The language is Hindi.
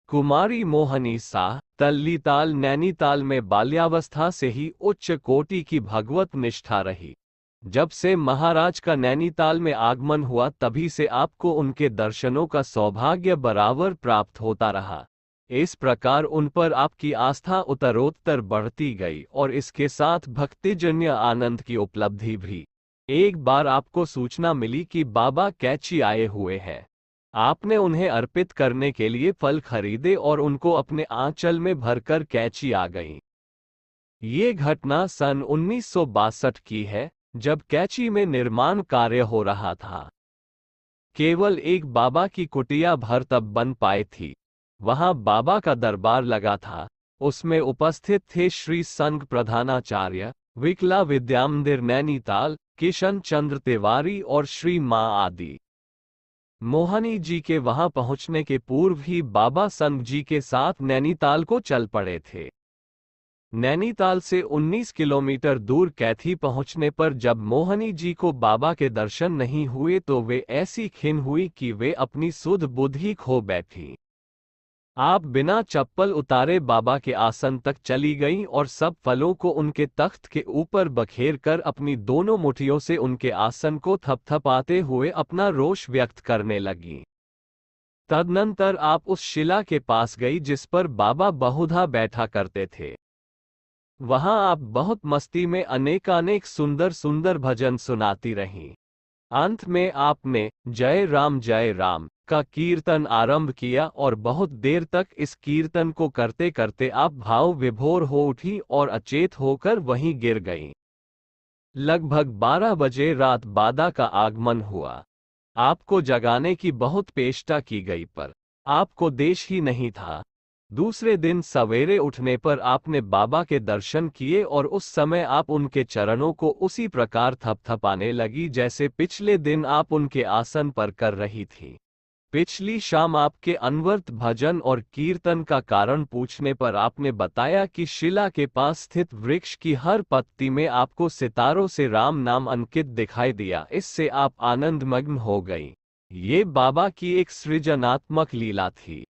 कुमारी मोहनी साह तल्लीताल नैनीताल में बाल्यावस्था से ही उच्च कोटि की भगवत निष्ठा रही। जब से महाराज का नैनीताल में आगमन हुआ तभी से आपको उनके दर्शनों का सौभाग्य बराबर प्राप्त होता रहा। इस प्रकार उन पर आपकी आस्था उत्तरोत्तर बढ़ती गई और इसके साथ भक्तिजन्य आनंद की उपलब्धि भी। एक बार आपको सूचना मिली कि बाबा कैची आए हुए हैं। आपने उन्हें अर्पित करने के लिए फल खरीदे और उनको अपने आंचल में भरकर कैची आ गई। ये घटना सन 1962 की है, जब कैची में निर्माण कार्य हो रहा था। केवल एक बाबा की कुटिया भर तब बन पाई थी। वहां बाबा का दरबार लगा था। उसमें उपस्थित थे श्री संघ प्रधानाचार्य, विकला विद्यामंदिर नैनीताल, किशन चंद्र तिवारी और श्री मां आदि। मोहनी जी के वहां पहुंचने के पूर्व ही बाबा संघ जी के साथ नैनीताल को चल पड़े थे। नैनीताल से 19 किलोमीटर दूर कैथी पहुंचने पर जब मोहनी जी को बाबा के दर्शन नहीं हुए तो वे ऐसी खिन्न हुई कि वे अपनी सुध बुद्धि खो बैठी। आप बिना चप्पल उतारे बाबा के आसन तक चली गईं और सब फलों को उनके तख्त के ऊपर बखेर कर अपनी दोनों मुट्ठियों से उनके आसन को थपथपाते हुए अपना रोष व्यक्त करने लगीं। तदनंतर आप उस शिला के पास गई जिस पर बाबा बहुधा बैठा करते थे। वहां आप बहुत मस्ती में अनेकानेक सुंदर सुंदर भजन सुनाती रहीं। अंत में आपने जय राम का कीर्तन आरंभ किया और बहुत देर तक इस कीर्तन को करते करते आप भाव विभोर हो उठी और अचेत होकर वहीं गिर गईं। लगभग 12 बजे रात बाबा का आगमन हुआ। आपको जगाने की बहुत चेष्टा की गई पर आपको देश ही नहीं था। दूसरे दिन सवेरे उठने पर आपने बाबा के दर्शन किए और उस समय आप उनके चरणों को उसी प्रकार थपथपाने लगी जैसे पिछले दिन आप उनके आसन पर कर रही थी। पिछली शाम आपके अनवर्त भजन और कीर्तन का कारण पूछने पर आपने बताया कि शिला के पास स्थित वृक्ष की हर पत्ती में आपको सितारों से राम नाम अंकित दिखाई दिया। इससे आप आनंदमग्न हो गई। ये बाबा की एक सृजनात्मक लीला थी।